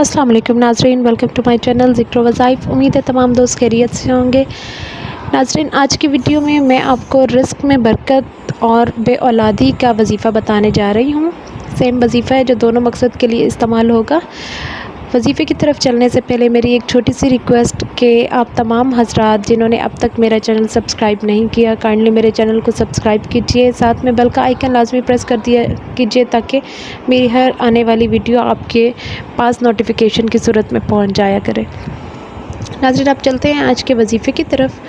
अस्सलाम वालेकुम नाज़रीन, वेलकम टू माय चैनल ज़िक्र वज़ाइफ। उम्मीद है तमाम दोस्त खैरियत से होंगे। नाज़रीन, आज की वीडियो में मैं आपको रिस्क में बरकत और बे औलादी का वजीफ़ा बताने जा रही हूँ। सेम वजीफ़ा है जो दोनों मकसद के लिए इस्तेमाल होगा। वजीफ़े की तरफ चलने से पहले मेरी एक छोटी सी रिक्वेस्ट कि आप तमाम हज़रात जिन्होंने अब तक मेरा चैनल सब्सक्राइब नहीं किया, काइंडली मेरे चैनल को सब्सक्राइब कीजिए, साथ में बेल का आइकन लाजमी प्रेस कर दिया कीजिए ताकि मेरी हर आने वाली वीडियो आपके पास नोटिफिकेशन की सूरत में पहुंच जाया करे। नाज़रीन, आप चलते हैं आज के वजीफ़े की तरफ।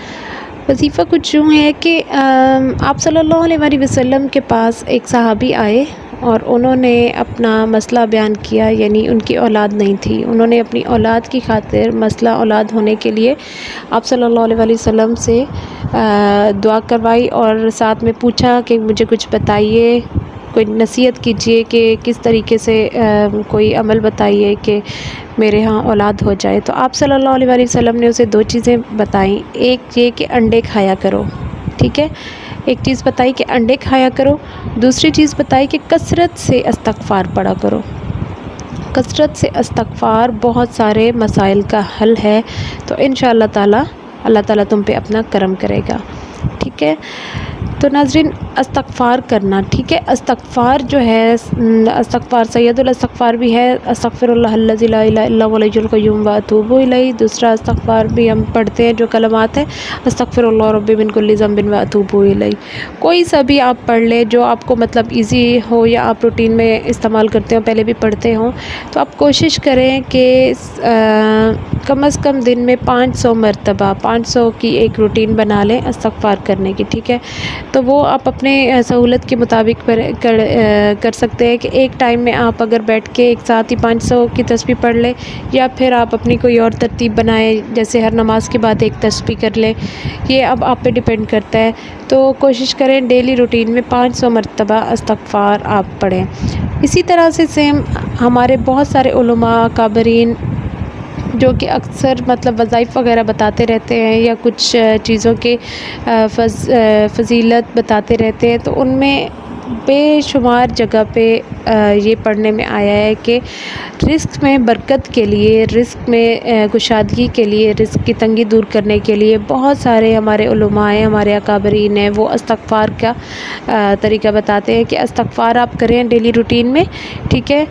वजीफ़ा कुछ यूँ है कि आप सल्लल्लाहु अलैहि वसल्लम के पास एक सहाबी आए और उन्होंने अपना मसला बयान किया, यानी उनकी औलाद नहीं थी। उन्होंने अपनी औलाद की खातिर मसला औलाद होने के लिए आप सल्लल्लाहु अलैहि वसल्लम से दुआ करवाई और साथ में पूछा कि मुझे कुछ बताइए, कोई नसीहत कीजिए कि किस तरीके से कोई अमल बताइए कि मेरे यहाँ औलाद हो जाए। तो आप सल्लल्लाहु अलैहि वसल्लम ने उसे दो चीज़ें बताई। एक ये कि अंडे खाया करो, ठीक है, एक चीज़ बताई कि अंडे खाया करो। दूसरी चीज़ बताई कि कसरत से इस्तग़फ़ार पढ़ा करो। कसरत से इस्तग़फ़ार बहुत सारे मसाइल का हल है। तो इंशाअल्लाह ताला अल्लाह ताला तुम पे अपना करम करेगा, ठीक है। तो नाज़रीन, इस्तग़फ़ार करना, ठीक है। इस्तग़फ़ार जो है, इस्तग़फ़ार सैयदुल इस्तग़फ़ार भी है, अस्तग़फ़िरुल्लाहल्लज़ी ला इलाहा इल्ला हुवल हय्युल क़य्यूम व अतूबु इलैहि। दूसरा इस्तग़फ़ार भी हम पढ़ते हैं जो कलमात है, अस्तग़फ़िरुल्लाह रब्बी मिन कुल्लि ज़ंबिन व अतूबु इलैहि। कोई सा भी आप पढ़ लें जो आपको मतलब ईज़ी हो या आप रूटीन में इस्तेमाल करते हो, पहले भी पढ़ते हो, तो आप कोशिश करें कि कम से कम दिन में 500 मरतबा 500 की एक रूटीन बना लें इस्तग़फ़ार करने की, ठीक है। तो वो आप अपने सहूलत के मुताबिक कर सकते हैं कि एक टाइम में आप अगर बैठ के एक साथ ही 500 की तस्बीह पढ़ लें, या फिर आप अपनी कोई और तरतीब बनाएं, जैसे हर नमाज के बाद एक तस्बीह कर लें। ये अब आप पे डिपेंड करता है। तो कोशिश करें डेली रूटीन में 500 मरतबा इस्तग़फ़ार आप पढ़ें। इसी तरह से सेम हमारे बहुत सारे उलमा काबरीन जो कि अक्सर मतलब वज़ाइफ़ वगैरह बताते रहते हैं या कुछ चीज़ों के फ़ज़ीलत बताते रहते हैं, तो उनमें बेशुमार जगह पे ये पढ़ने में आया है कि रिज़्क़ में बरकत के लिए, रिज़्क़ में कुशादगी के लिए, रिज़्क़ की तंगी दूर करने के लिए बहुत सारे हमारे उलमा हैं, हमारे अकाबरीन हैं, वो इस्तग़फ़ार का तरीका बताते हैं कि इस्तग़फ़ार आप करें डेली रूटीन में, ठीक है।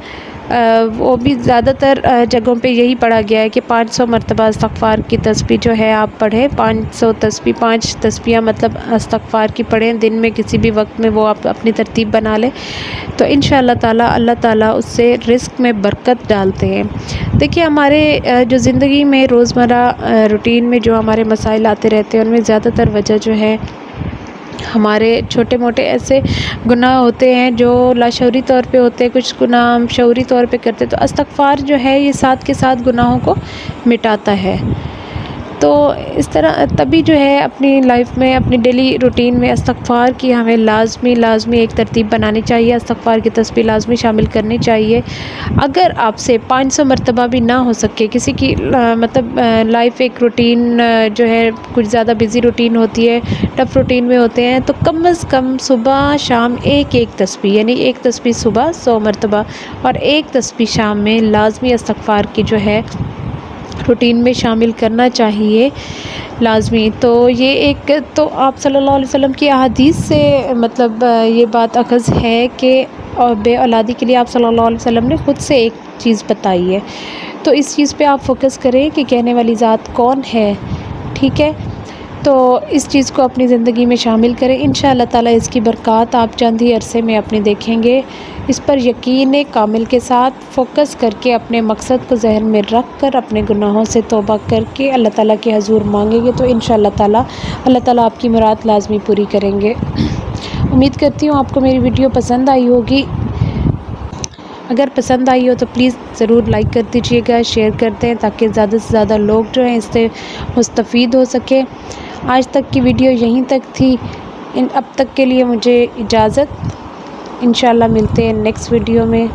वो भी ज़्यादातर जगहों पे यही पढ़ा गया है कि 500 मरतबा इस्तग़फ़ार की तस्बीह जो है आप पढ़ें। 500 तस्बीह, 5 तस्बीह मतलब इस्तग़फ़ार की पढ़ें दिन में किसी भी वक्त में, वो आप अपनी तरतीब बना लें। तो इंशाअल्लाह ताला अल्लाह ताला उससे रिज़्क़ में बरकत डालते हैं। देखिए, हमारे जो ज़िंदगी में रोज़मर्रा रूटीन में जो हमारे मसाइल आते रहते हैं, उनमें ज़्यादातर वजह जो है हमारे छोटे मोटे ऐसे गुनाह होते हैं जो लाशऊरी तौर पे होते हैं, कुछ गुनाह हम शऊरी तौर पे करते हैं। तो इस्तग़फ़ार जो है ये साथ के साथ गुनाहों को मिटाता है। तो इस तरह तभी जो है अपनी लाइफ में, अपनी डेली रूटीन में इस्तग़फ़ार की हमें लाज़मी एक तरतीब बनानी चाहिए। इस्तग़फ़ार की तस्बीह लाज़मी शामिल करनी चाहिए। अगर आपसे 500 मरतबा भी ना हो सके, किसी की मतलब लाइफ एक रूटीन जो है कुछ ज़्यादा बिज़ी रूटीन होती है, टफ़ रूटीन में होते हैं, तो कम से कम सुबह शाम एक तस्बीह, यानी एक तस्बीह सुबह 100 मरतबा और एक तस्बीह शाम में लाज़मी इस्तग़फ़ार की जो है रूटीन में शामिल करना चाहिए, लाज़मी। तो ये एक तो आप सल्लल्लाहु अलैहि वसल्लम की अहादीस से मतलब ये बात अख़ज़ है कि और बे औलादी के लिए आप सल्लल्लाहु अलैहि वसल्लम ने ख़ुद से एक चीज़ बताई है। तो इस चीज़ पे आप फ़ोकस करें कि कहने वाली ज़ात कौन है, ठीक है। तो इस चीज़ को अपनी ज़िंदगी में शामिल करें। इंशाअल्लाह ताला इसकी बरक़ात आप चंद ही अरसे में अपनी देखेंगे। इस पर यकीन कामिल के साथ फ़ोकस करके अपने मकसद को ज़हन में रख कर अपने गुनाहों से तौबा करके अल्लाह ताला के हज़ूर मांगेंगे तो इंशाअल्लाह ताला अल्लाह ताला आपकी मुराद लाज़मी पूरी करेंगे। उम्मीद करती हूँ आपको मेरी वीडियो पसंद आई होगी। अगर पसंद आई हो तो प्लीज़ ज़रूर लाइक कर दीजिएगा, शेयर कर दें ताकि ज़्यादा से ज़्यादा लोग जो हैं इससे मुस्तफ़ीद हो सके। आज तक की वीडियो यहीं तक थी। अब तक के लिए मुझे इजाज़त। इंशाअल्लाह मिलते हैं नेक्स्ट वीडियो में।